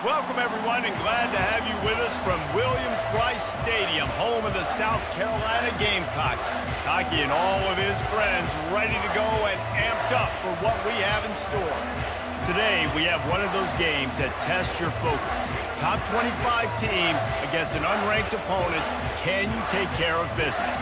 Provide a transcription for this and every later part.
Welcome, everyone, and glad to have you with us from Williams-Brice Stadium, home of the South Carolina Gamecocks. Hockey and all of his friends ready to go and amped up for what we have in store. Today, we have one of those games that tests your focus. Top 25 team against an unranked opponent. Can you take care of business?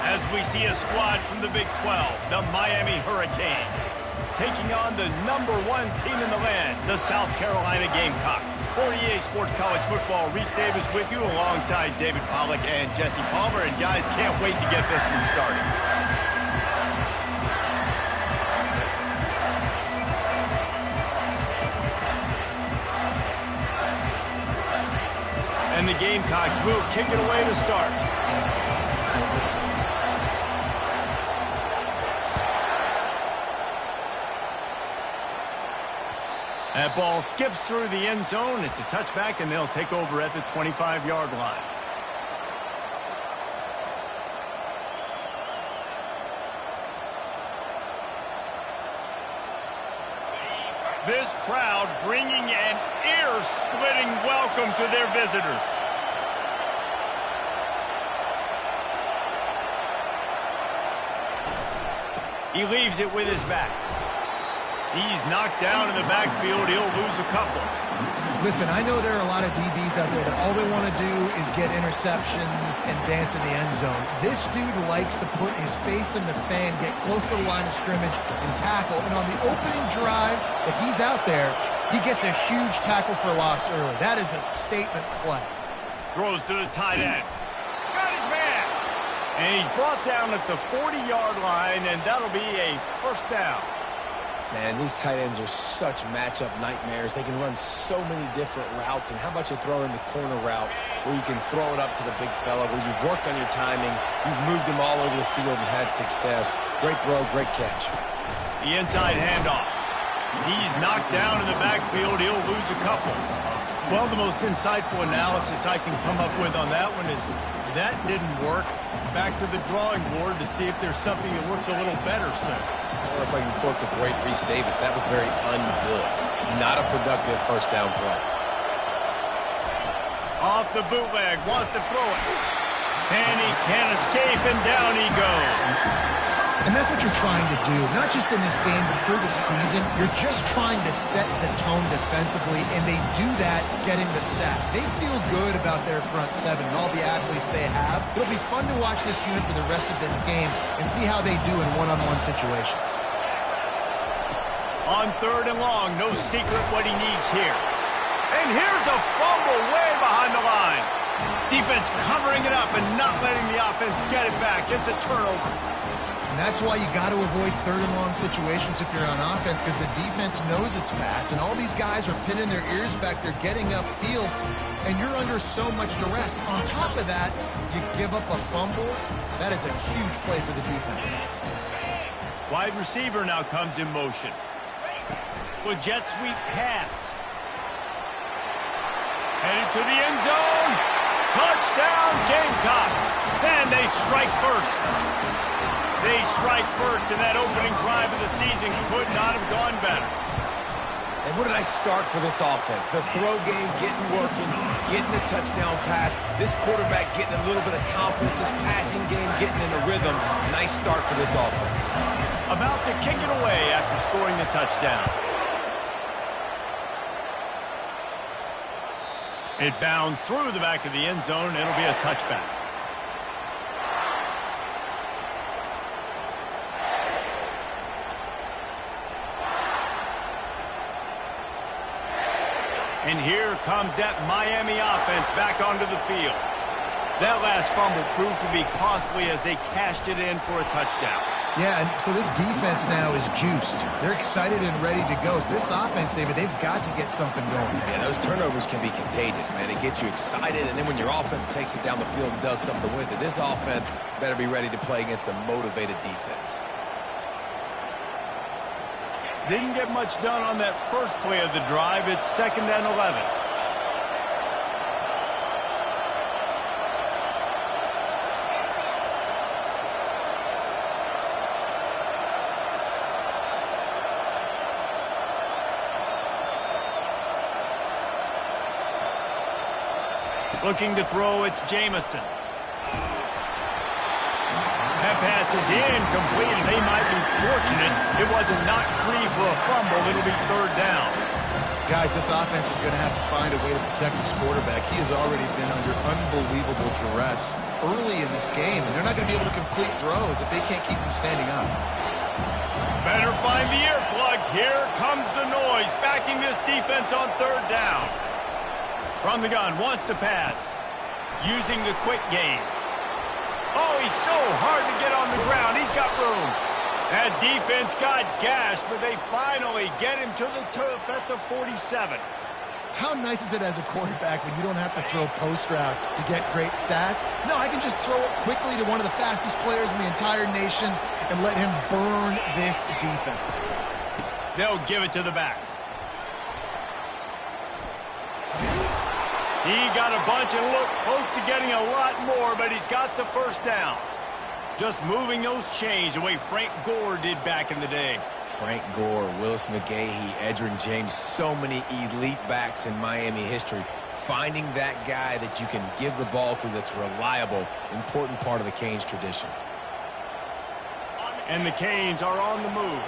As we see a squad from the Big 12, the Miami Hurricanes, taking on the #1 team in the land, the South Carolina Gamecocks. For EA Sports College Football, Reese Davis with you alongside David Pollack and Jesse Palmer. And guys, can't wait to get this one started. And the Gamecocks will kick it away to start. That ball skips through the end zone. It's a touchback, and they'll take over at the 25-yard line. This crowd bringing an ear-splitting welcome to their visitors. He leaves it with his back. He's knocked down in the backfield. He'll lose a couple. Listen, I know there are a lot of DBs out there that all they want to do is get interceptions and dance in the end zone. This dude likes to put his face in the fan, get close to the line of scrimmage, and tackle. And on the opening drive that he's out there, he gets a huge tackle for loss early. That is a statement play. Throws to the tight end. Got his man. And he's brought down at the 40-yard line, and that'll be a first down. Man, these tight ends are such matchup nightmares. They can run so many different routes. And how about you throw in the corner route where you can throw it up to the big fella, where you've worked on your timing, you've moved him all over the field and had success. Great throw, great catch. The inside handoff. He's knocked down in the backfield. He'll lose a couple. Well, the most insightful analysis I can come up with on that one is that didn't work. Back to the drawing board to see if there's something that works a little better soon. Or if I can quote the great Reese Davis, that was very ungood. Not a productive first down play. Off the bootleg, wants to throw it. And he can't escape, and down he goes. And that's what you're trying to do, not just in this game, but for the season. You're just trying to set the tone defensively, and they do that getting the sack. They feel good about their front seven and all the athletes they have. It'll be fun to watch this unit for the rest of this game and see how they do in one-on-one situations. On 3rd and long, no secret what he needs here. And here's a fumble way behind the line. Defense covering it up and not letting the offense get it back. It's a turnover. And that's why you got to avoid 3rd and long situations if you're on offense, because the defense knows it's pass, and all these guys are pinning their ears back. They're getting upfield, and you're under so much duress. On top of that, you give up a fumble. That is a huge play for the defense. Wide receiver now comes in motion. With jet sweep pass. Headed to the end zone. Touchdown, Gamecocks. And they strike first. They strike first, and that opening drive of the season could not have gone better. And what did I start for this offense? The throw game getting working, getting the touchdown pass. This quarterback getting a little bit of confidence. This passing game getting in a rhythm. Nice start for this offense. About to kick it away after scoring the touchdown. It bounds through the back of the end zone, and it'll be a touchback. And here comes that Miami offense back onto the field. That last fumble proved to be costly as they cashed it in for a touchdown. Yeah, and so this defense now is juiced. They're excited and ready to go. So this offense, David, they've got to get something going. Yeah, those turnovers can be contagious, man. It gets you excited, and then when your offense takes it down the field and does something with it, this offense better be ready to play against a motivated defense. Didn't get much done on that first play of the drive. It's 2nd and 11. Looking to throw, it's Jamison. That pass is incomplete, and they might be fortunate it wasn't knocked free for a fumble. It'll be third down. Guys, this offense is going to have to find a way to protect this quarterback. He has already been under unbelievable duress early in this game, and they're not going to be able to complete throws if they can't keep him standing up. Better find the earplugs. Here comes the noise, backing this defense on third down. From the gun, wants to pass. Using the quick game. Oh, he's so hard to get on the ground. He's got room. That defense got gashed, but they finally get him to the turf at the 47. How nice is it as a quarterback when you don't have to throw post routes to get great stats? No, I can just throw it quickly to one of the fastest players in the entire nation and let him burn this defense. They'll give it to the back. He got a bunch and looked close to getting a lot more, but he's got the first down. Just moving those chains the way Frank Gore did back in the day. Frank Gore, Willis McGahee, Edgerrin James, so many elite backs in Miami history. Finding that guy that you can give the ball to that's reliable, important part of the Canes tradition. And the Canes are on the move.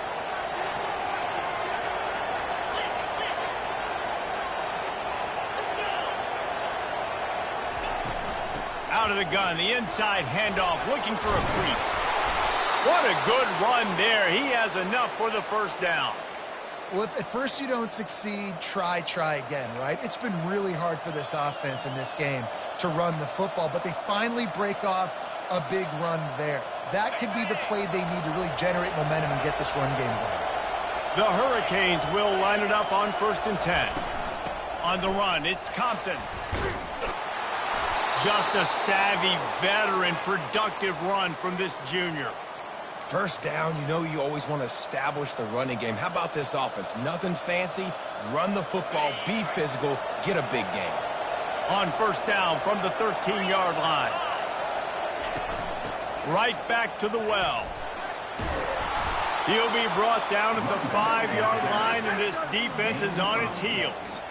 Out of the gun, the inside handoff, looking for a crease. What a good run there. He has enough for the first down. Well, if at first you don't succeed, try again, right? It's been really hard for this offense in this game to run the football, but they finally break off a big run there. That could be the play they need to really generate momentum and get this run game going. The Hurricanes will line it up on 1st and 10. On the run, it's Compton. Just a savvy, veteran, productive run from this junior. First down, you know you always want to establish the running game. How about this offense? Nothing fancy. Run the football, be physical, get a big gain. On 1st down from the 13-yard line. Right back to the well. He'll be brought down at the 5-yard line, and this defense is on its heels.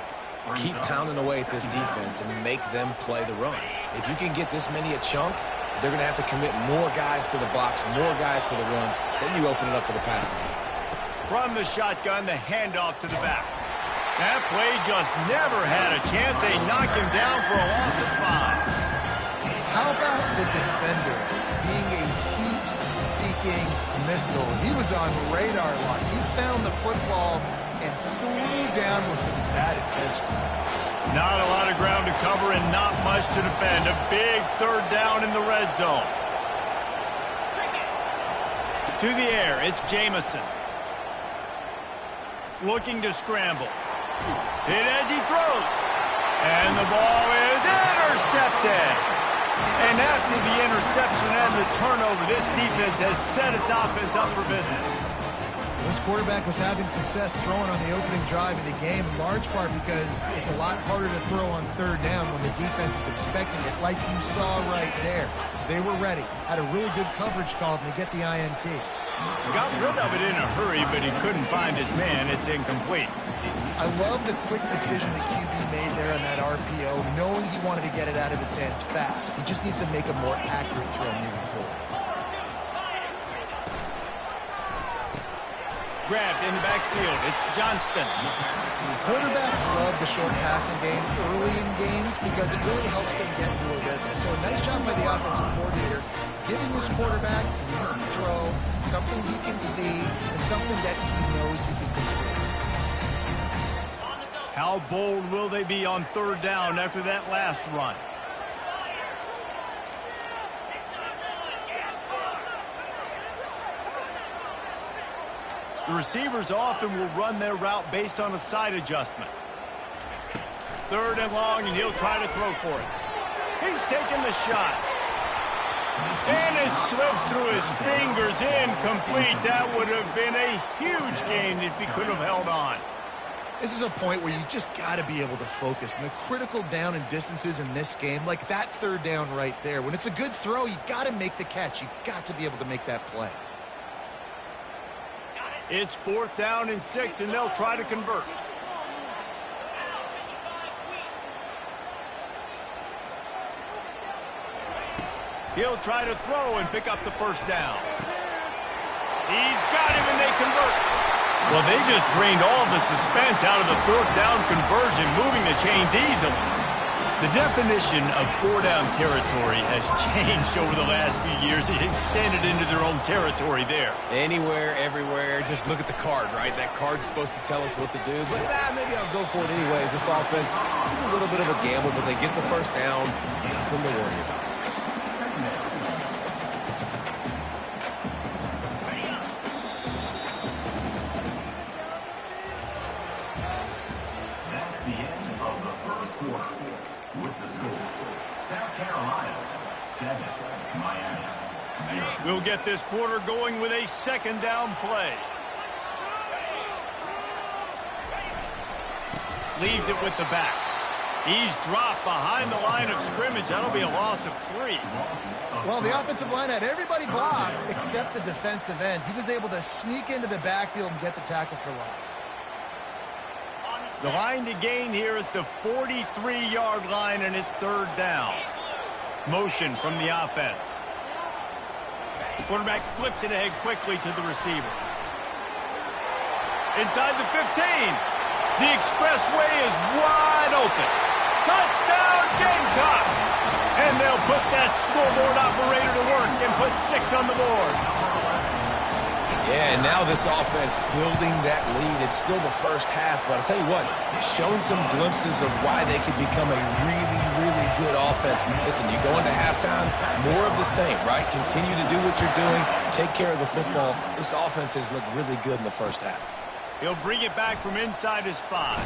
Keep pounding away at this defense and make them play the run. If you can get this many a chunk, they're going to have to commit more guys to the box, more guys to the run. Then you open it up for the passing game. From the shotgun, the handoff to the back. That play just never had a chance. They knock him down for a loss of 5. How about the defender being a heat-seeking missile? He was on radar lock. He found the football and flew down with some bad intentions. Not a lot of ground to cover and not much to defend. A big third down in the red zone. To the air, it's Jamison. Looking to scramble. Hit as he throws. And the ball is intercepted. And after the interception and the turnover, this defense has set its offense up for business. This quarterback was having success throwing on the opening drive of the game, in large part because it's a lot harder to throw on third down when the defense is expecting it, like you saw right there. They were ready, had a really good coverage call, and they get the INT. Got rid of it in a hurry, but he couldn't find his man. It's incomplete. I love the quick decision the QB made there on that RPO, knowing he wanted to get it out of his hands fast. He just needs to make a more accurate throw moving forward. Grabbed in the backfield. It's Johnston. Quarterbacks love the short passing game early in games because it really helps them get into a rhythm. So nice job by the offensive coordinator, giving his quarterback an easy throw, something he can see, and something that he knows he can complete. How bold will they be on third down after that last run? The receivers often will run their route based on a side adjustment. 3rd and long, and he'll try to throw for it. He's taking the shot. And it slips through his fingers, incomplete. That would have been a huge gain if he could have held on. This is a point where you just got to be able to focus. And the critical down and distances in this game, like that third down right there, when it's a good throw, you got to make the catch. You got to be able to make that play. It's 4th down and 6, and they'll try to convert. He'll try to throw and pick up the first down. He's got him, and they convert. Well, they just drained all the suspense out of the fourth down conversion, moving the chains easily. The definition of four-down territory has changed over the last few years. It extended into their own territory there. Anywhere, everywhere, just look at the card, right? That card's supposed to tell us what to do, but maybe I'll go for it anyways. This offense, a little bit of a gamble, but they get the first down. Nothing to worry about. We'll get this quarter going with a second down play. Leaves it with the back. He's dropped behind the line of scrimmage. That'll be a loss of 3. Well, the offensive line had everybody blocked except the defensive end. He was able to sneak into the backfield and get the tackle for loss. The line to gain here is the 43-yard line, and it's third down. Motion from the offense. Quarterback flips it ahead quickly to the receiver. Inside the 15. The expressway is wide open. Touchdown, Gamecocks! And they'll put that scoreboard operator to work and put 6 on the board. Yeah, and now this offense building that lead. It's still the first half, but I'll tell you what, shown some glimpses of why they could become a really, really good offense. Listen, you go into halftime, more of the same, right? Continue to do what you're doing, take care of the football. This offense has looked really good in the first half. He'll bring it back from inside his 5.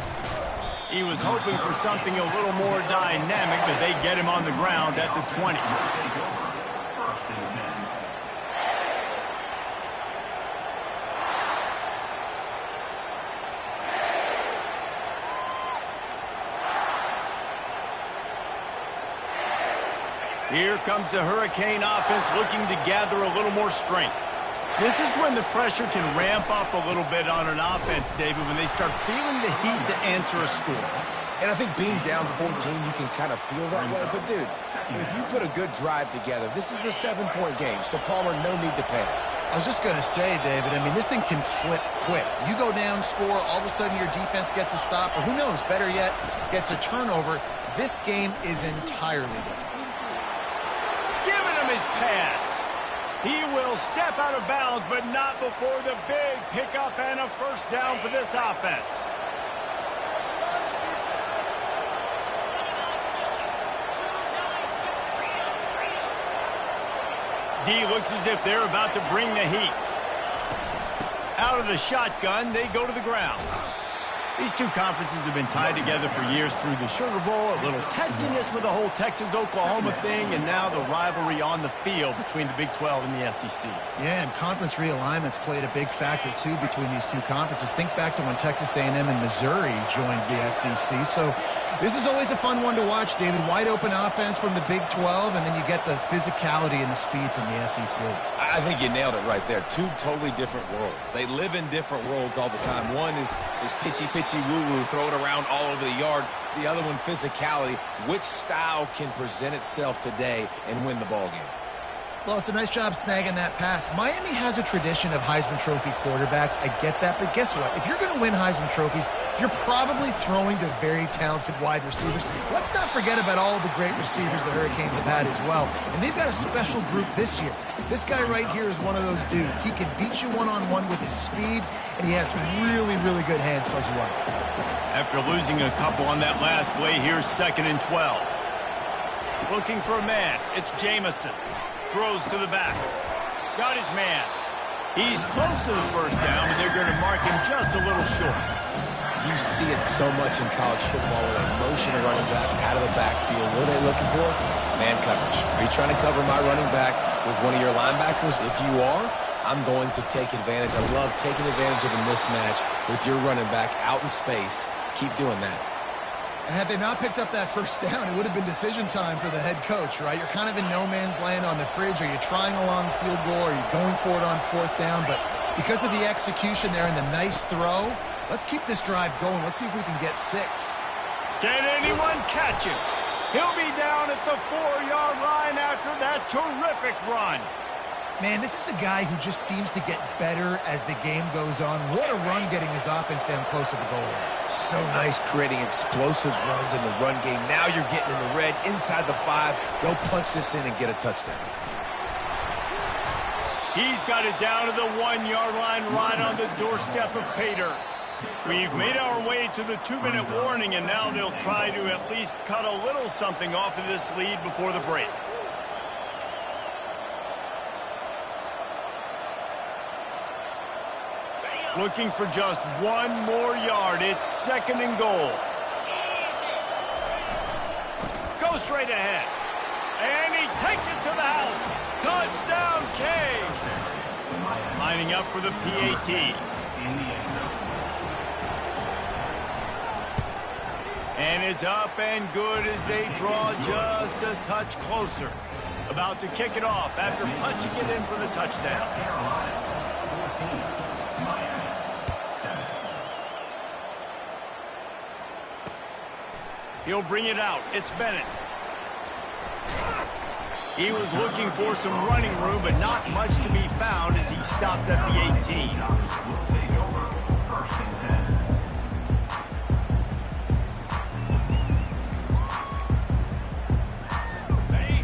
He was hoping for something a little more dynamic, but they get him on the ground at the 20. Here comes the Hurricane offense looking to gather a little more strength. This is when the pressure can ramp up a little bit on an offense, David, when they start feeling the heat to answer a score. And I think being down 14, you can kind of feel that way. But, dude, if you put a good drive together, this is a 7-point game, so Palmer, no need to panic. I was just going to say, David, I mean, this thing can flip quick. You go down, score, all of a sudden your defense gets a stop, or who knows, better yet, gets a turnover. This game is entirely different. Giving him his pads. He will step out of bounds, but not before the big pickup and a first down for this offense. D looks as if they're about to bring the heat. Out of the shotgun, they go to the ground. These two conferences have been tied together for years through the Sugar Bowl, a little testiness with the whole Texas-Oklahoma thing, and now the rivalry on the field between the Big 12 and the SEC. Yeah, and conference realignments played a big factor, too, between these two conferences. Think back to when Texas A&M and Missouri joined the SEC. So this is always a fun one to watch, David. Wide open offense from the Big 12, and then you get the physicality and the speed from the SEC. I think you nailed it right there. Two totally different worlds. They live in different worlds all the time. One is pitchy woo-woo, throw it around all over the yard. The other one, physicality. Which style can present itself today and win the ball game? Well, it's a nice job snagging that pass. Miami has a tradition of Heisman Trophy quarterbacks. I get that, but guess what? If you're going to win Heisman Trophies, you're probably throwing to very talented wide receivers. Let's not forget about all the great receivers the Hurricanes have had as well. And they've got a special group this year. This guy right here is one of those dudes. He can beat you one-on-one with his speed, and he has really, really good hands as well. After losing a couple on that last play, here's 2nd and 12. Looking for a man. It's Jamison. Throws to the back. Got his man. He's close to the first down, but they're going to mark him just a little short. You see it so much in college football with a motion of running back out of the backfield. What are they looking for? Man coverage. Are you trying to cover my running back with one of your linebackers? If you are, I'm going to take advantage. I love taking advantage of a mismatch with your running back out in space. Keep doing that. And had they not picked up that first down, it would have been decision time for the head coach, right? You're kind of in no man's land on the fridge. Are you trying a long field goal? Are you going for it on 4th down? But because of the execution there and the nice throw, let's keep this drive going. Let's see if we can get 6. Can anyone catch him? He'll be down at the 4-yard line after that terrific run. Man, this is a guy who just seems to get better as the game goes on. What a run getting his offense down close to the goal line. So nice creating explosive runs in the run game. Now you're getting in the red, inside the 5. They'll punch this in and get a touchdown. He's got it down to the 1-yard line right on the doorstep of Pater. We've made our way to the 2-minute warning, and now they'll try to at least cut a little something off of this lead before the break. Looking for just one more yard. It's 2nd and goal. Go straight ahead. And he takes it to the house. Touchdown, Canes. Lining up for the PAT. And it's up and good as they draw just a touch closer. About to kick it off after punching it in for the touchdown. He'll bring it out. It's Bennett. He was looking for some running room, but not much to be found as he stopped at the 18.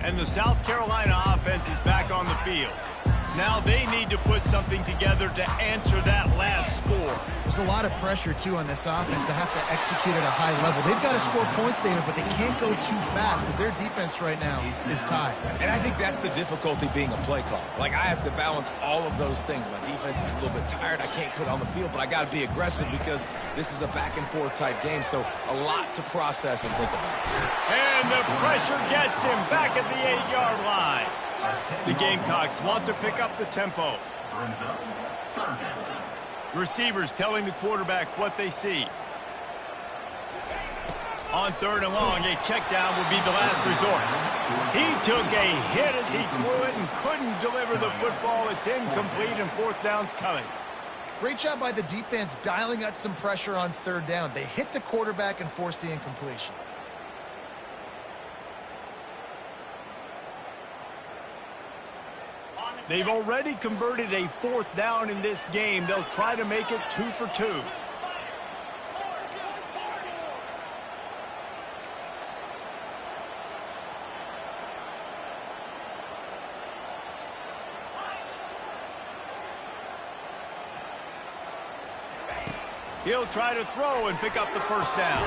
And the South Carolina offense is back on the field. Now they need to put something together to answer that last score. There's a lot of pressure, too, on this offense to have to execute at a high level. They've got to score points, David, but they can't go too fast because their defense right now is tied. And I think that's the difficulty being a play call. Like, I have to balance all of those things. My defense is a little bit tired. I can't put on the field, but I got to be aggressive because this is a back-and-forth type game, so a lot to process and think about. And the pressure gets him back at the 8-yard line. The Gamecocks want to pick up the tempo. Receivers telling the quarterback what they see. On 3rd and long, a check down will be the last resort. He took a hit as he threw it and couldn't deliver the football. It's incomplete and 4th down's coming. Great job by the defense dialing out some pressure on 3rd down. They hit the quarterback and forced the incompletion. They've already converted a 4th down in this game. They'll try to make it 2 for 2. He'll try to throw and pick up the 1st down.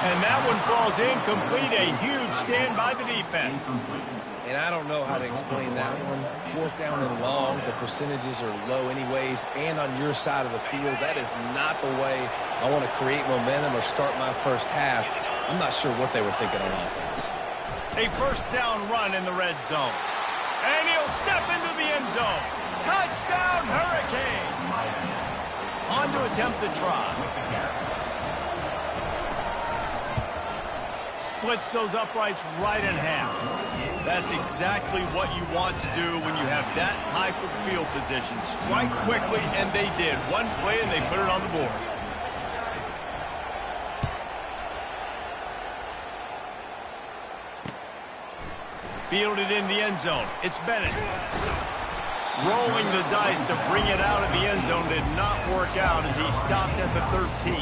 And that one falls incomplete. A huge stand by the defense. And I don't know how to explain that one. 4th down and long, the percentages are low anyways, and on your side of the field, that is not the way I want to create momentum or start my first half. I'm not sure what they were thinking on offense. A 1st down run in the red zone. And he'll step into the end zone. Touchdown, Hurricane! On to attempt the try. Splits those uprights right in half. That's exactly what you want to do when you have that type of field position. Strike quickly, and they did. One play, and they put it on the board. Fielded in the end zone. It's Bennett. Rolling the dice to bring it out of the end zone did not work out as he stopped at the 13.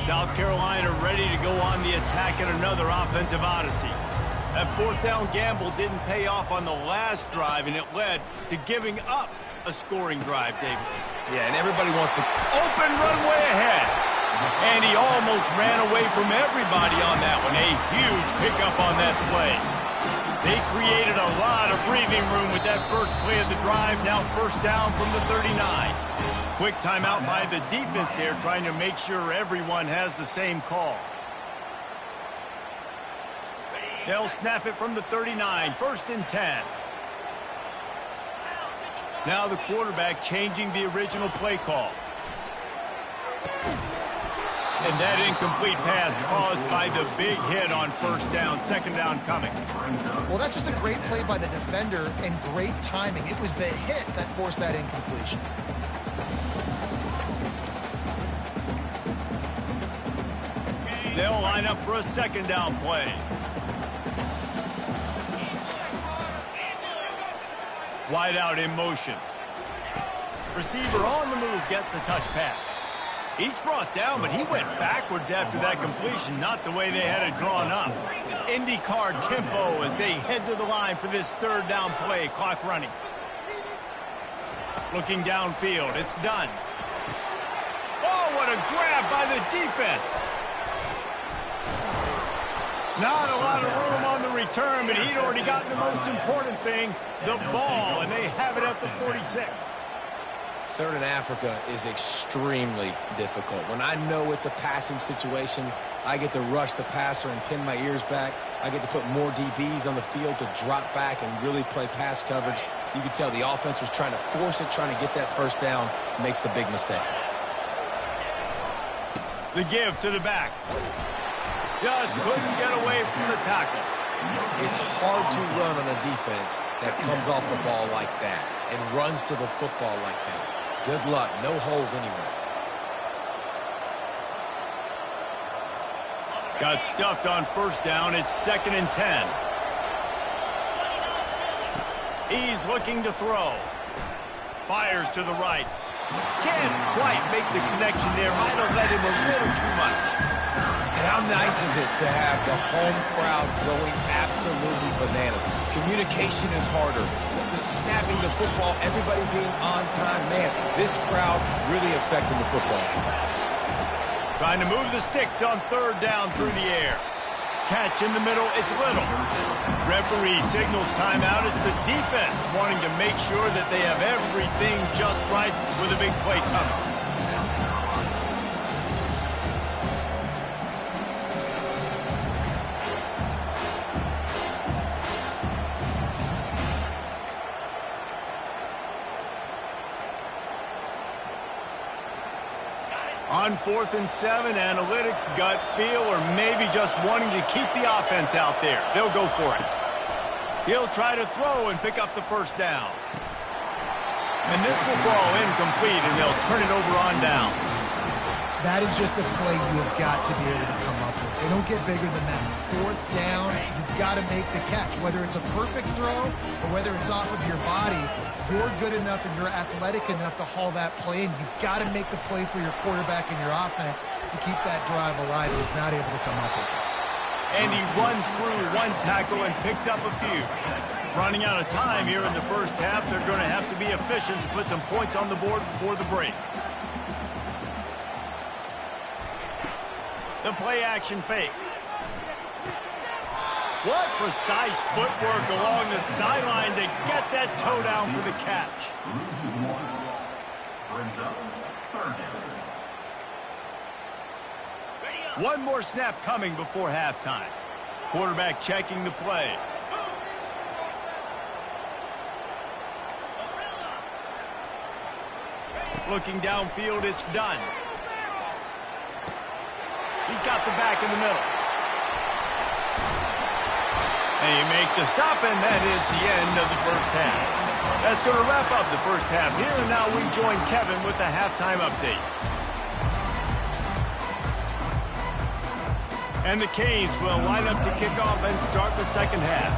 South Carolina ready to go on the attack in another offensive odyssey. That 4th down gamble didn't pay off on the last drive, and it led to giving up a scoring drive, David. Yeah, and everybody wants to... Open runway ahead. And he almost ran away from everybody on that one. A huge pickup on that play. They created a lot of breathing room with that first play of the drive. Now 1st down from the 39. Quick timeout by the defense there, trying to make sure everyone has the same call. They'll snap it from the 39, 1st and 10. Now the quarterback changing the original play call. And that incomplete pass caused by the big hit on first down, second down coming. Well, that's just a great play by the defender and great timing. It was the hit that forced that incompletion. They'll line up for a second down play. Wide out in motion. Receiver on the move gets the touch pass. Each brought down, but he went backwards after that completion, not the way they had it drawn up. IndyCar tempo as they head to the line for this third down play, clock running. Looking downfield, it's done. Oh, what a grab by the defense. Not a lot of room on the return, but he'd already gotten the most important thing, the ball, and they have it at the 46. Third in Africa is extremely difficult. When I know it's a passing situation, I get to rush the passer and pin my ears back. I get to put more DBs on the field to drop back and really play pass coverage. You can tell the offense was trying to force it, trying to get that first down, makes the big mistake. The give to the back. Just couldn't get away from the tackle. It's hard to run on a defense that comes off the ball like that and runs to the football like that. Good luck. No holes anywhere. Got stuffed on first down. It's 2nd and 10. He's looking to throw. Fires to the right. Can't quite make the connection there. Might have led him a little too much. And how nice is it to have the home crowd going absolutely bananas? Communication is harder. The snapping the football, everybody being on time. Man, this crowd really affecting the football game. Trying to move the sticks on third down through the air. Catch in the middle, it's Little. Referee signals timeout. It's the defense wanting to make sure that they have everything just right with a big play coming. On 4th and 7, analytics, gut feel, or maybe just wanting to keep the offense out there. They'll go for it. He'll try to throw and pick up the first down. And this will fall incomplete, and they'll turn it over on downs. That is just a play you have got to be able to come up with. They don't get bigger than that. 4th down, you've got to make the catch. Whether it's a perfect throw or whether it's off of your body, you're good enough and you're athletic enough to haul that play, and you've got to make the play for your quarterback and your offense to keep that drive alive. He's not able to come up with it. And he runs through one tackle and picks up a few. Running out of time here in the first half, they're going to have to be efficient to put some points on the board before the break. The play-action fake. What precise footwork along the sideline to get that toe down for the catch. One more snap coming before halftime. Quarterback checking the play. Looking downfield, it's done. He's got the back in the middle. They make the stop, and that is the end of the first half. That's going to wrap up the first half here, and now we join Kevin with the halftime update. And the Canes will line up to kick off and start the second half.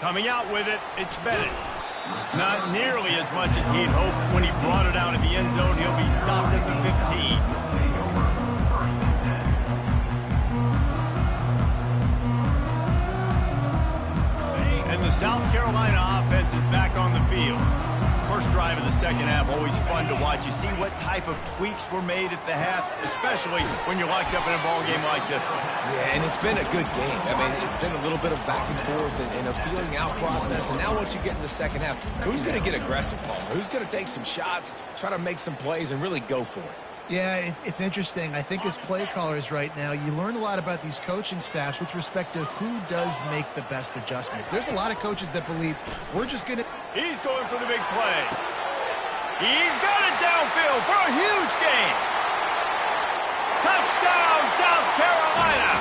Coming out with it, it's Bennett. Not nearly as much as he'd hoped when he brought it out of the end zone. He'll be stopped at the 15. And the South Carolina offense is back on the field. First drive of the second half, always fun to watch. You see what type of tweaks were made at the half, especially when you're locked up in a ball game like this one. Yeah, and it's been a good game. I mean, it's been a little bit of back and forth and a feeling out process. And now once you get in the second half, who's going to get aggressive, Paul? Who's going to take some shots, try to make some plays, and really go for it? Yeah, it's interesting. I think as play callers right now, you learn a lot about these coaching staffs with respect to who does make the best adjustments. There's a lot of coaches that believe we're just going to... He's going for the big play. He's got it downfield for a huge gain. Touchdown, South Carolina.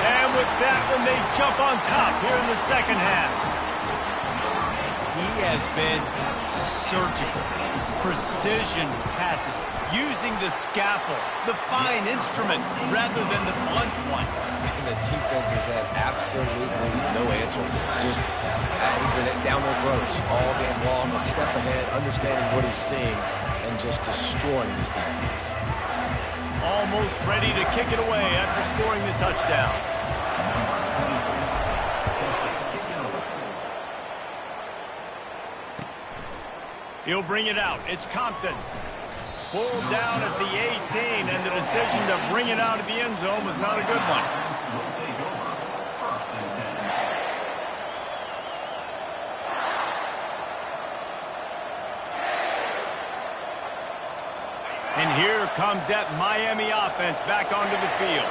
And with that one, they jump on top here in the second half. He has been surgical. Precision passes. Using the scalpel, the fine instrument, rather than the blunt one. And the defense has had absolutely no answer for it. Just, he's been down their throats all game long, a step ahead, understanding what he's seeing, and just destroying this defense. Almost ready to kick it away after scoring the touchdown. He'll bring it out. It's Compton. Pulled down at the 18, and the decision to bring it out of the end zone was not a good one. And here comes that Miami offense back onto the field.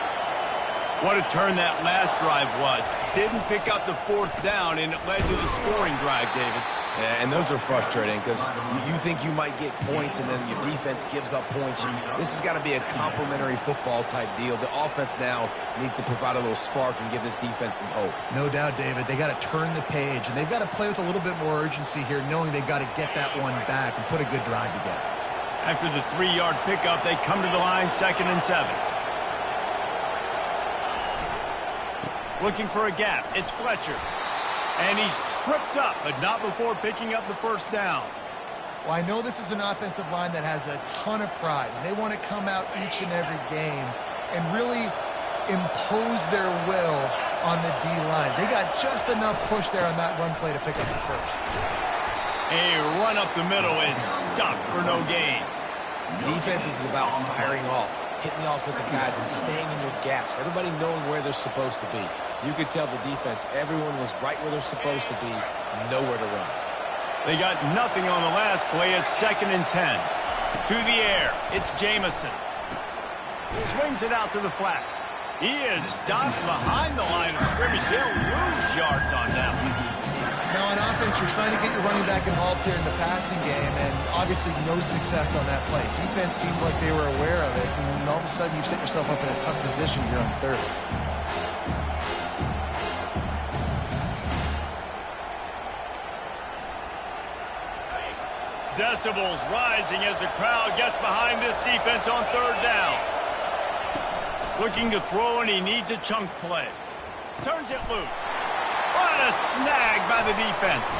What a turn that last drive was. Didn't pick up the fourth down, and it led to the scoring drive, David. Yeah, and those are frustrating because you think you might get points and then your defense gives up points. This has got to be a complementary football type deal. The offense now needs to provide a little spark and give this defense some hope. No doubt, David. They got to turn the page, and they've got to play with a little bit more urgency here, knowing they've got to get that one back and put a good drive together. After the 3-yard pickup, they come to the line, 2nd and 7. Looking for a gap. It's Fletcher. And he's tripped up, but not before picking up the first down. Well, I know this is an offensive line that has a ton of pride. They want to come out each and every game and really impose their will on the D-line. They got just enough push there on that run play to pick up the first. A run up the middle is stuck for no gain. Defense is about firing off, hitting the offensive guys and staying in your gaps. Everybody knowing where they're supposed to be. You could tell the defense, everyone was right where they're supposed to be, nowhere to run. They got nothing on the last play. It's 2nd and 10. To the air, it's Jamison. Swings it out to the flat. He is stopped behind the line of scrimmage. They'll lose yards on them. Now, on offense, you're trying to get your running back involved here in the passing game, and obviously no success on that play. Defense seemed like they were aware of it, and all of a sudden you've set yourself up in a tough position here on 3rd. Decibels rising as the crowd gets behind this defense on 3rd down. Looking to throw, and he needs a chunk play. Turns it loose. What a snag by the defense.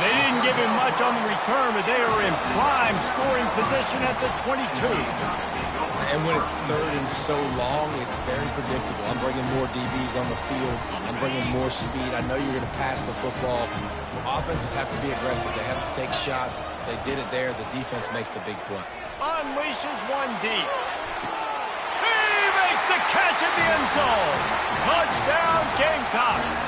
They didn't give him much on the return, but they are in prime scoring position at the 22. And when it's 3rd and so long, it's very predictable. I'm bringing more DBs on the field. I'm bringing more speed. I know you're going to pass the football. So offenses have to be aggressive. They have to take shots. They did it there. The defense makes the big play. Unleashes one deep. He makes the catch in the end zone. Touchdown, Gamecocks.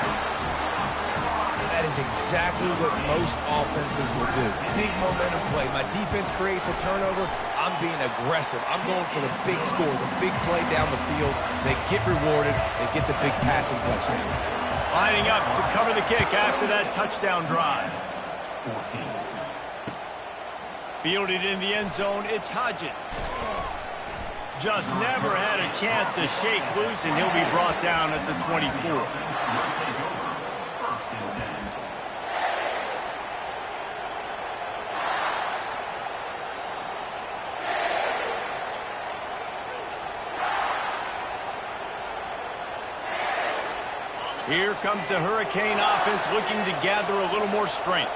That is exactly what most offenses will do. Big momentum play. My defense creates a turnover. I'm being aggressive. I'm going for the big score, the big play down the field. They get rewarded. They get the big passing touchdown. Lining up to cover the kick after that touchdown drive. 14. Fielded in the end zone, it's Hodges. Just never had a chance to shake loose, and he'll be brought down at the 24. Here comes the Hurricane offense looking to gather a little more strength.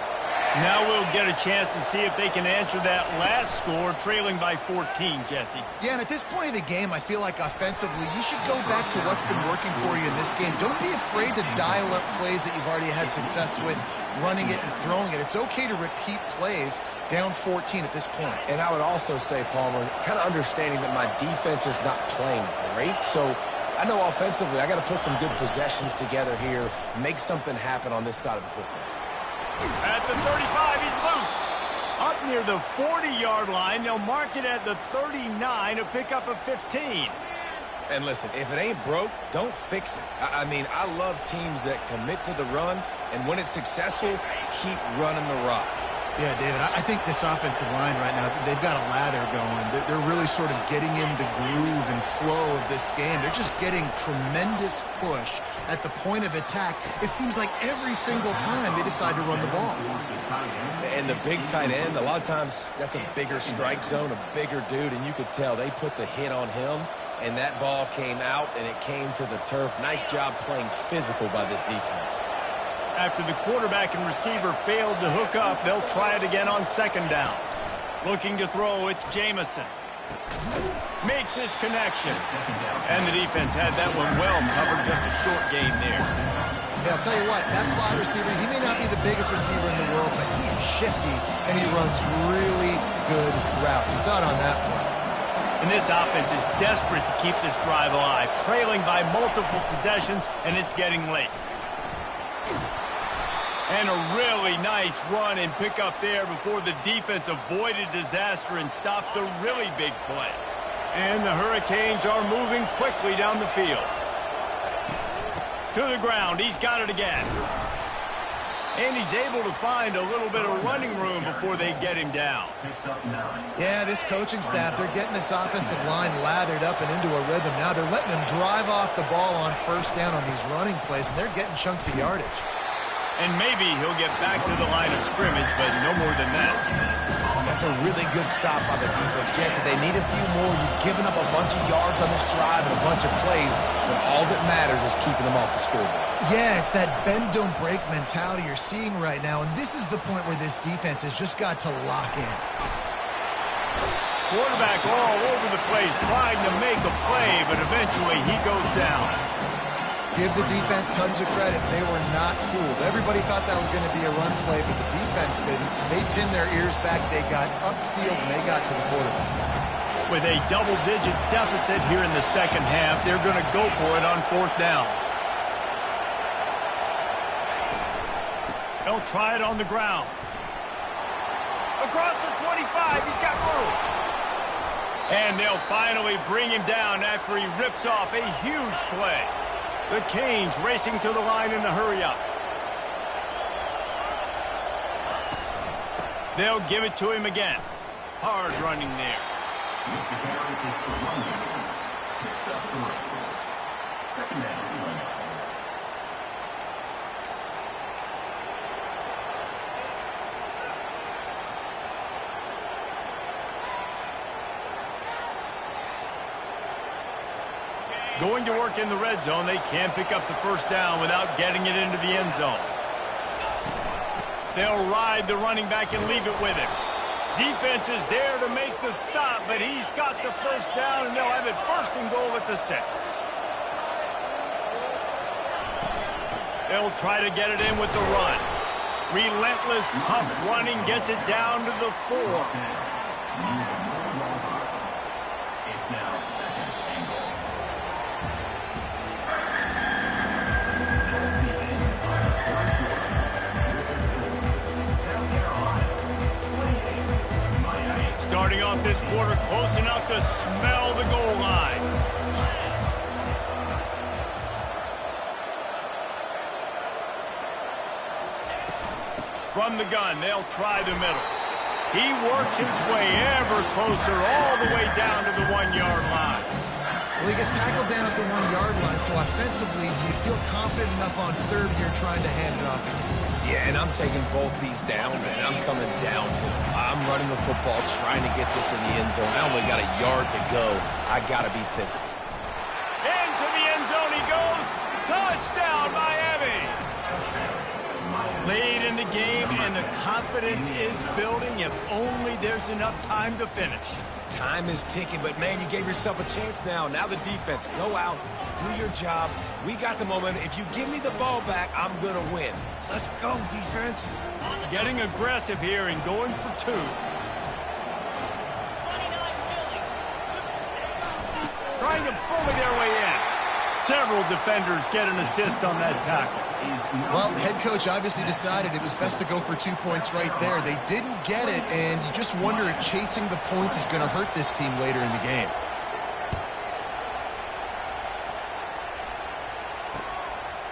Now we'll get a chance to see if they can answer that last score, trailing by 14, Jesse. Yeah, and at this point of the game, I feel like offensively, you should go back to what's been working for you in this game. Don't be afraid to dial up plays that you've already had success with, running it and throwing it. It's okay to repeat plays down 14 at this point. And I would also say, Palmer, kind of understanding that my defense is not playing great, so I know offensively I got to put some good possessions together here, make something happen on this side of the football. At the 35, he's loose. Up near the 40-yard line, they'll mark it at the 39, a pickup of 15. And listen, if it ain't broke, don't fix it. I mean, I love teams that commit to the run, and when it's successful, keep running the rock. Yeah, David, I think this offensive line right now, they've got a lather going. They're really sort of getting in the groove and flow of this game. They're just getting tremendous push at the point of attack. It seems like every single time they decide to run the ball. And the big tight end, a lot of times that's a bigger strike zone, a bigger dude, and you could tell they put the hit on him, and that ball came out, and it came to the turf. Nice job playing physical by this defense. After the quarterback and receiver failed to hook up, they'll try it again on second down. Looking to throw, it's Jamison. Makes his connection. And the defense had that one well covered, just a short game there. Yeah, I'll tell you what, that slot receiver, he may not be the biggest receiver in the world, but he is shifty, and he runs really good routes. You saw it on that play. And this offense is desperate to keep this drive alive, trailing by multiple possessions, and it's getting late. And a really nice run and pick up there before the defense avoided disaster and stopped the really big play. And the Hurricanes are moving quickly down the field. To the ground, he's got it again. And he's able to find a little bit of running room before they get him down. Yeah, this coaching staff, they're getting this offensive line lathered up and into a rhythm. Now they're letting them drive off the ball on first down on these running plays, and they're getting chunks of yardage. And maybe he'll get back to the line of scrimmage, but no more than that. That's a really good stop by the defense, Jesse. They need a few more. You've given up a bunch of yards on this drive and a bunch of plays, but all that matters is keeping them off the scoreboard. Yeah, it's that bend, don't break mentality you're seeing right now, and this is the point where this defense has just got to lock in. Quarterback all over the place, trying to make a play, but eventually he goes down. Give the defense tons of credit. They were not fooled. Everybody thought that was going to be a run play, but the defense didn't. They pinned their ears back. They got upfield, and they got to the quarterback. With a double-digit deficit here in the second half, they're going to go for it on fourth down. They'll try it on the ground. Across the 25, he's got room. And they'll finally bring him down after he rips off a huge play. The Canes racing to the line in a hurry-up. They'll give it to him again. Hard running there. Going to work in the red zone, they can't pick up the first down without getting it into the end zone. They'll ride the running back and leave it with him. Defense is there to make the stop, but he's got the first down, and they'll have it first and goal at the 6. They'll try to get it in with the run. Relentless, tough running gets it down to the 4. Starting off this quarter close enough to smell the goal line. From the gun, they'll try the middle. He works his way ever closer all the way down to the 1-yard line. Well, he gets tackled down at the 1-yard line, so offensively, do you feel confident enough on third here trying to hand it off? Yeah, and I'm taking both these downs, and I'm coming downhill. I'm running the football, trying to get this in the end zone. I only got a yard to go. I got to be physical. Into the end zone he goes. Touchdown, Miami. Late in the game, and the confidence is building if only there's enough time to finish. Time is ticking, but man, you gave yourself a chance now. Now the defense, go out, do your job. We got the moment. If you give me the ball back, I'm going to win. Let's go, defense. Getting aggressive here and going for two. Trying to bully their way in. Several defenders get an assist on that tackle. Well, the head coach obviously decided it was best to go for 2 points right there. They didn't get it, and you just wonder if chasing the points is going to hurt this team later in the game.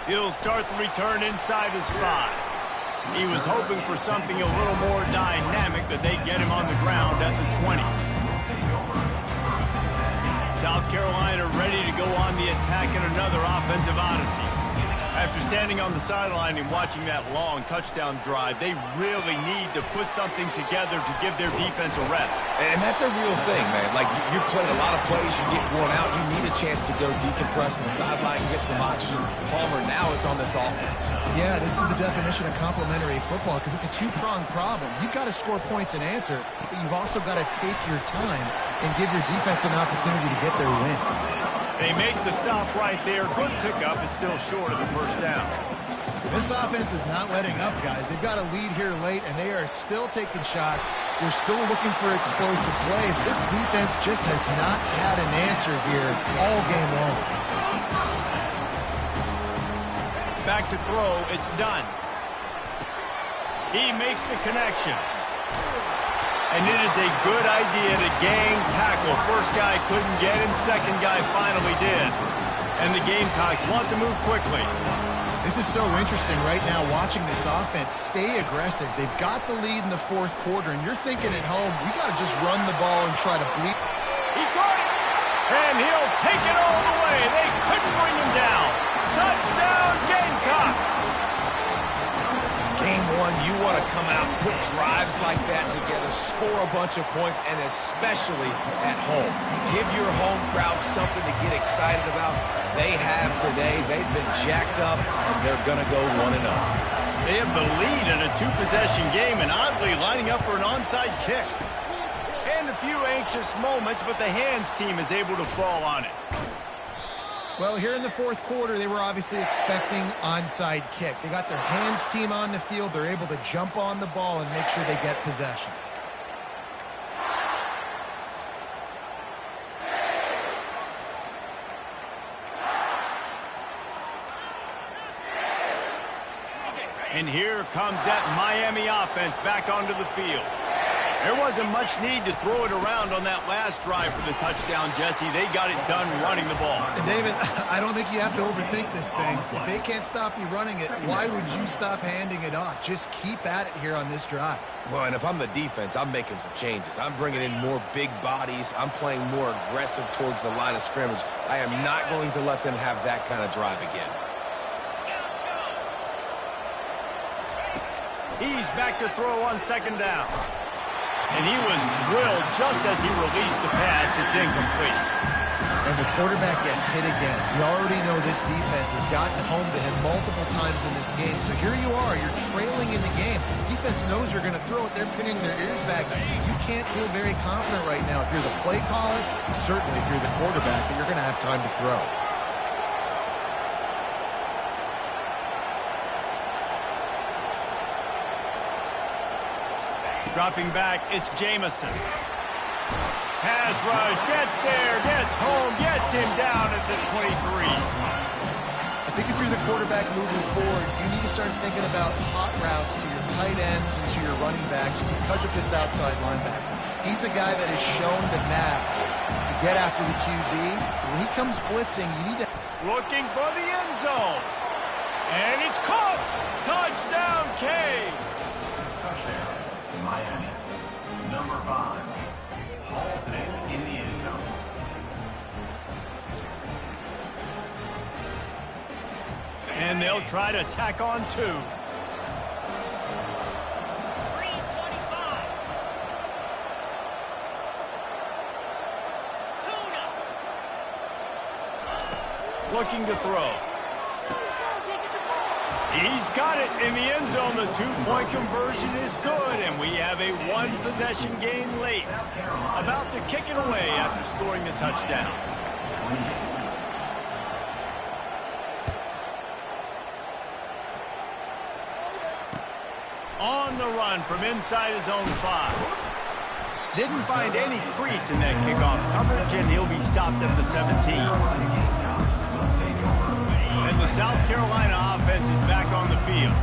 He'll start the return inside his 5. He was hoping for something a little more dynamic, that they get him on the ground at the 20. South Carolina ready to go on the attack in another offensive odyssey. After standing on the sideline and watching that long touchdown drive, they really need to put something together to give their defense a rest. And that's a real thing, man. Like, you played a lot of plays, you get worn out, you need a chance to go decompress on the sideline, get some oxygen. Palmer, now it's on this offense. Yeah, this is the definition of complementary football, because it's a two-pronged problem. You've got to score points and answer, but you've also got to take your time and give your defense an opportunity to get their win. They make the stop right there. Good pickup. It's still short of the first down. This offense is not letting up, guys. They've got a lead here late, and they are still taking shots. They're still looking for explosive plays. This defense just has not had an answer here all game long. Back to throw. It's done. He makes the connection. And it is a good idea to gang tackle. First guy couldn't get him, second guy finally did. And the Gamecocks want to move quickly. This is so interesting right now, watching this offense stay aggressive. They've got the lead in the fourth quarter, and you're thinking at home, we got to just run the ball and try to bleed. He caught it, and he'll take it all the way. They couldn't bring him down. Touchdown, Gamecocks! Game one, you want to come out, put drives like that together, score a bunch of points, and especially at home. Give your home crowd something to get excited about. They have today. They've been jacked up, and they're going to go 1-0. They have the lead in a two-possession game, and oddly lining up for an onside kick. And a few anxious moments, but the hands team is able to fall on it. Well, here in the fourth quarter, they were obviously expecting onside kick. They got their hands team on the field. They're able to jump on the ball and make sure they get possession. And here comes that Miami offense back onto the field. There wasn't much need to throw it around on that last drive for the touchdown, Jesse. They got it done running the ball. And David, I don't think you have to overthink this thing. If they can't stop you running it, why would you stop handing it off? Just keep at it here on this drive. Well, and if I'm the defense, I'm making some changes. I'm bringing in more big bodies. I'm playing more aggressive towards the line of scrimmage. I am not going to let them have that kind of drive again. He's back to throw on second down. And he was drilled just as he released the pass. It's incomplete. And the quarterback gets hit again. You already know this defense has gotten home to him multiple times in this game. So here you are. You're trailing in the game. Defense knows you're going to throw it. They're pinning their ears back. You can't feel very confident right now. If you're the play caller, certainly if you're the quarterback, that you're going to have time to throw. Dropping back, it's Jamison. Pass rush, gets there, gets home, gets him down at the 23. I think if you're the quarterback moving forward, you need to start thinking about hot routes to your tight ends and to your running backs because of this outside linebacker. He's a guy that has shown the knack to get after the QB. When he comes blitzing, you need to... Looking for the end zone. And it's caught. Touchdown, Canes. Touchdown, Miami. Number 5. Hall's name in the end zone. And they'll try to tack on 2. 3:25. Looking to throw. He's got it in the end zone. The two-point conversion is good, and we have a one-possession game late. About to kick it away after scoring the touchdown. On the run from inside his own 5. Didn't find any crease in that kickoff coverage, and he'll be stopped at the 17. And the South Carolina offense is back on the field.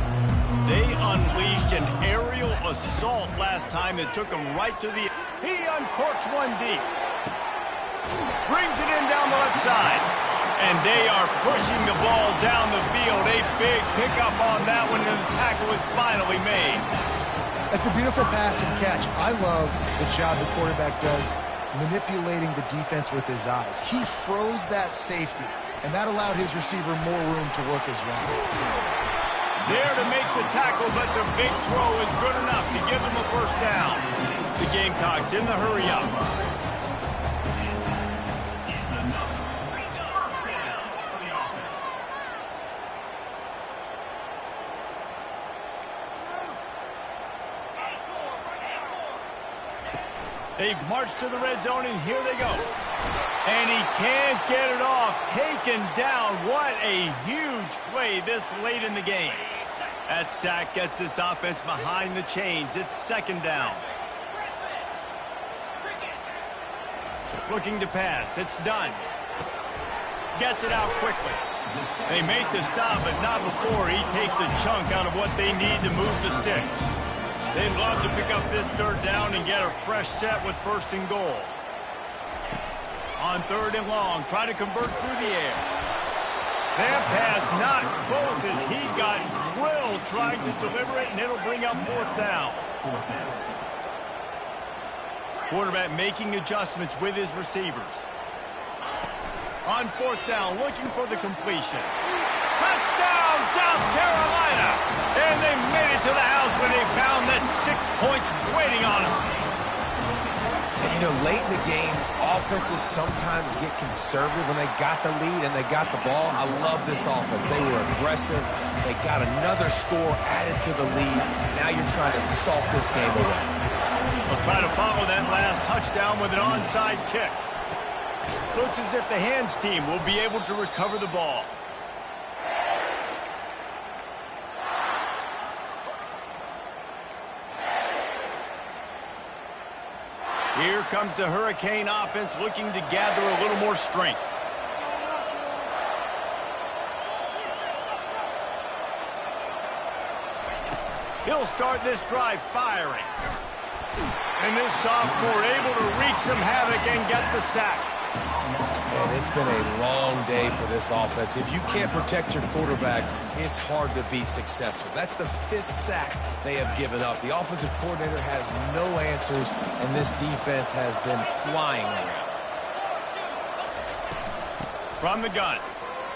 They unleashed an aerial assault last time that took him right to the... He uncorks one deep. Brings it in down the left side. And they are pushing the ball down the field. A big pickup on that one, and the tackle is finally made. That's a beautiful pass and catch. I love the job the quarterback does manipulating the defense with his eyes. He froze that safety, and that allowed his receiver more room to work his route. There to make the tackle, but the big throw is good enough to give them a first down. The Gamecocks in the hurry-up. They've marched to the red zone, and here they go. And he can't get it off. Taken down. What a huge play this late in the game. That sack gets this offense behind the chains. It's second down. Looking to pass. It's done. Gets it out quickly. They make the stop, but not before he takes a chunk out of what they need to move the sticks. They'd love to pick up this third down and get a fresh set with first and goal. On third and long, try to convert through the air. That pass not close as he got drilled trying to deliver it, and it'll bring up fourth down. Quarterback making adjustments with his receivers. On fourth down, looking for the completion. Touchdown, South Carolina! And they made it to the house when they found that 6 points waiting on them. And, you know, late in the games, offenses sometimes get conservative when they got the lead and they got the ball. I love this offense. They were aggressive. They got another score added to the lead. Now you're trying to salt this game away. They'll try to follow that last touchdown with an onside kick. Looks as if the hands team will be able to recover the ball. Here comes the Hurricane offense looking to gather a little more strength. He'll start this drive firing. And this sophomore able to wreak some havoc and get the sack. And it's been a long day for this offense. If you can't protect your quarterback, it's hard to be successful. That's the 5th sack they have given up. The offensive coordinator has no answers, and this defense has been flying around. From the gun,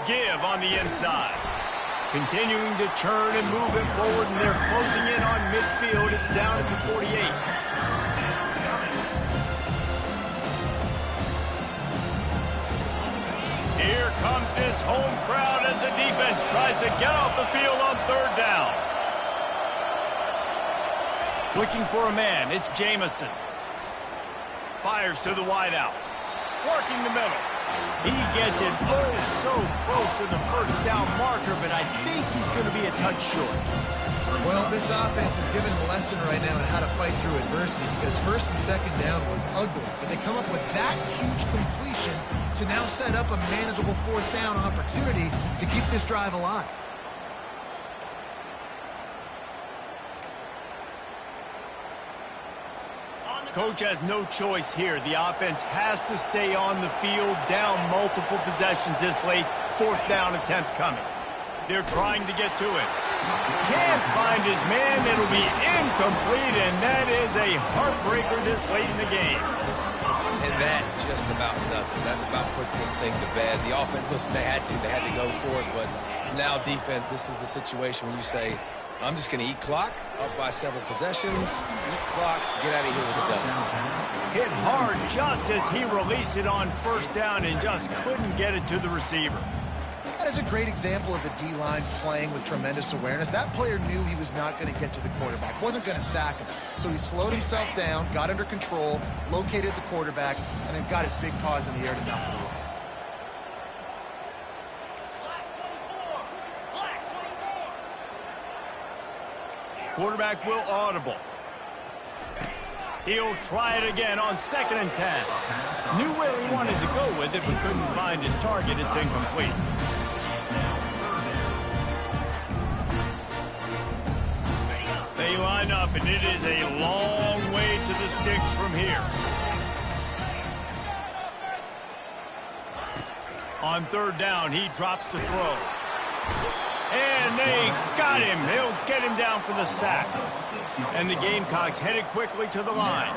give on the inside. Continuing to churn and move it forward, and they're closing in on midfield. It's down at the 48. Here comes this home crowd as the defense tries to get off the field on third down. Looking for a man, it's Jamison. Fires to the wideout. Working the middle. He gets it so close to the first down marker, but I think he's going to be a touch short. Well, this offense is giving a lesson right now on how to fight through adversity, because first and second down was ugly, but they come up with that huge completion to now set up a manageable fourth down opportunity to keep this drive alive. Coach has no choice here. The offense has to stay on the field, down multiple possessions this late. Fourth down attempt coming. They're trying to get to it. Can't find his man. It'll be incomplete, and that is a heartbreaker this late in the game. And that just about does it. That about puts this thing to bed. The offense, listen, they had to go for it, but now defense, this is the situation where you say, I'm just going to eat clock, up by several possessions, eat clock, get out of here with a double. Hit hard just as he released it on first down and just couldn't get it to the receiver. That is a great example of the D-line playing with tremendous awareness. That player knew he was not going to get to the quarterback, wasn't going to sack him. So he slowed himself down, got under control, located the quarterback, and then got his big paws in the air to knock it away. Quarterback will audible. He'll try it again on 2nd and 10. Knew where he wanted to go with it, but couldn't find his target. It's incomplete. They line up, and it is a long way to the sticks from here. On 3rd down, he drops to throw. And they got him. He'll get him down for the sack. And the Gamecocks headed quickly to the line.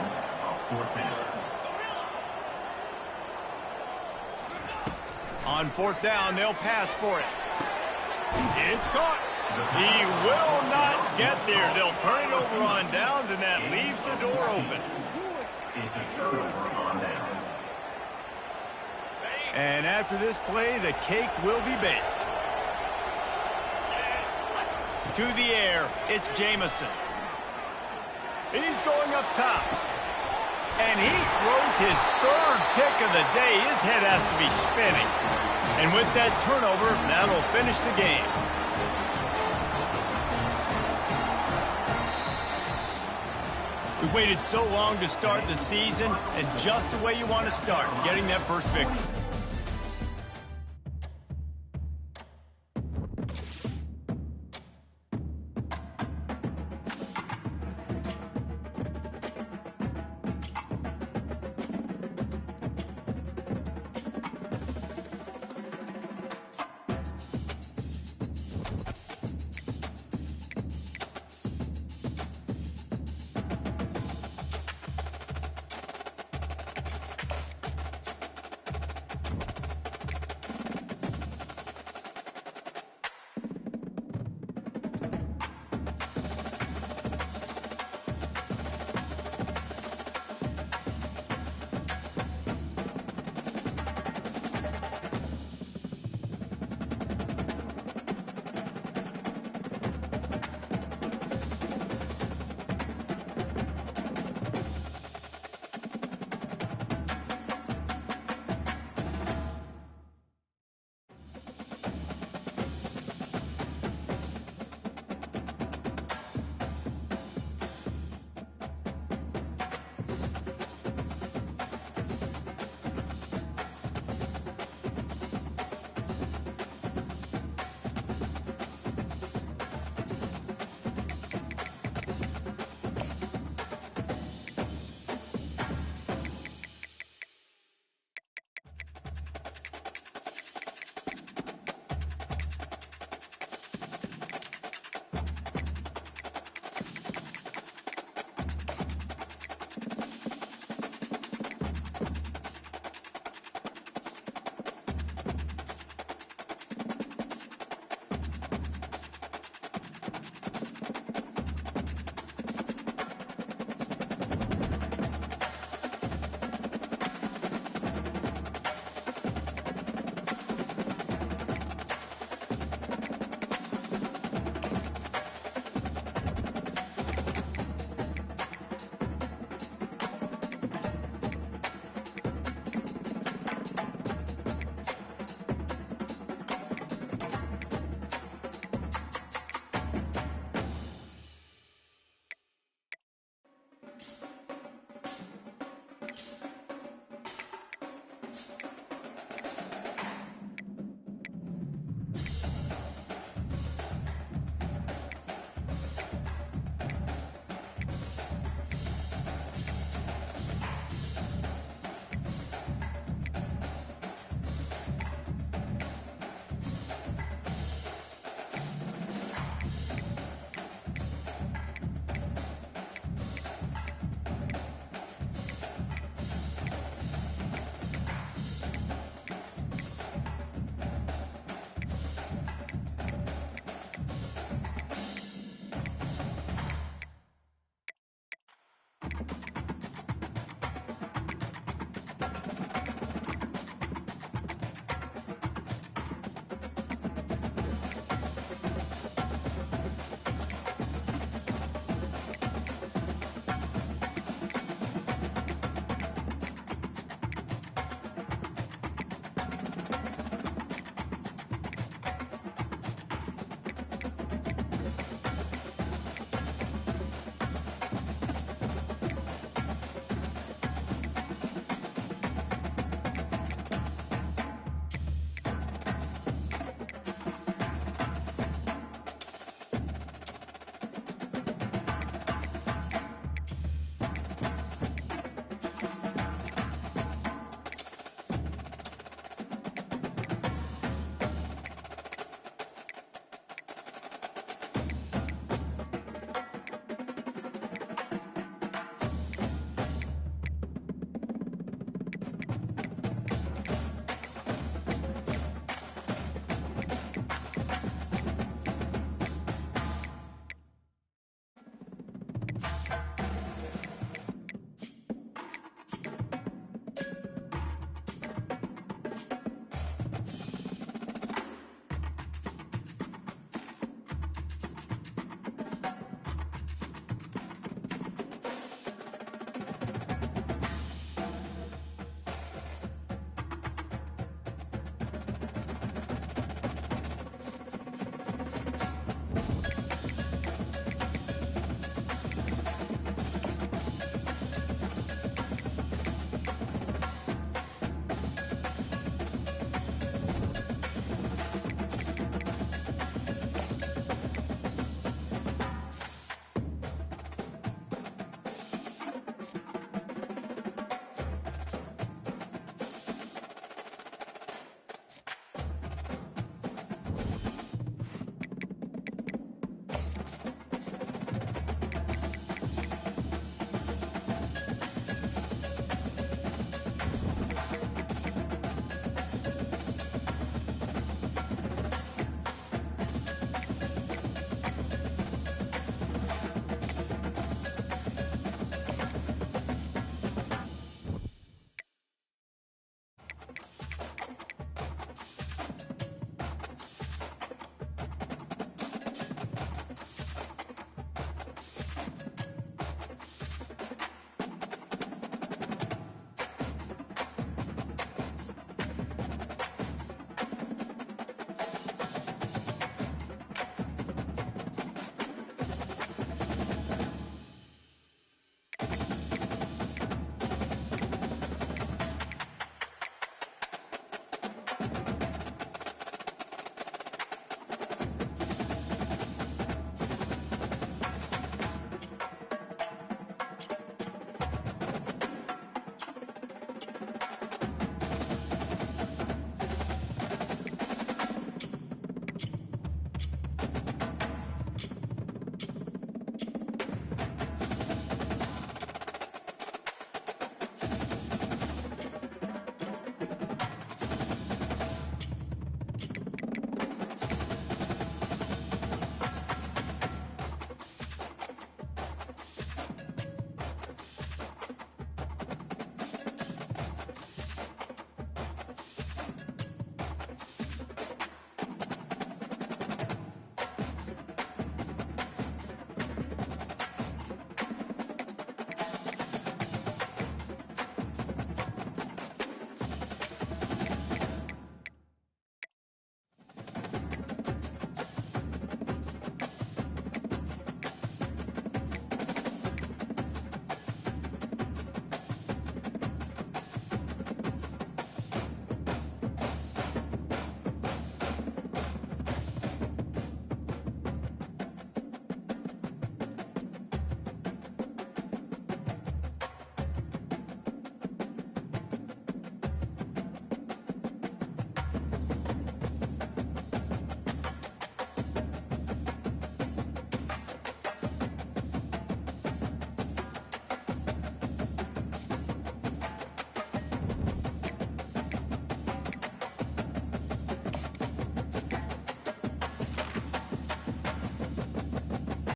On 4th down, they'll pass for it. It's caught. He will not get there. They'll turn it over on downs, and that leaves the door open. It's a turnover on downs. And after this play, the cake will be baked. To the air, it's Jamison. He's going up top. And he throws his 3rd pick of the day. His head has to be spinning. And with that turnover, that'll finish the game. We waited so long to start the season, and just the way you want to start, getting that first victory.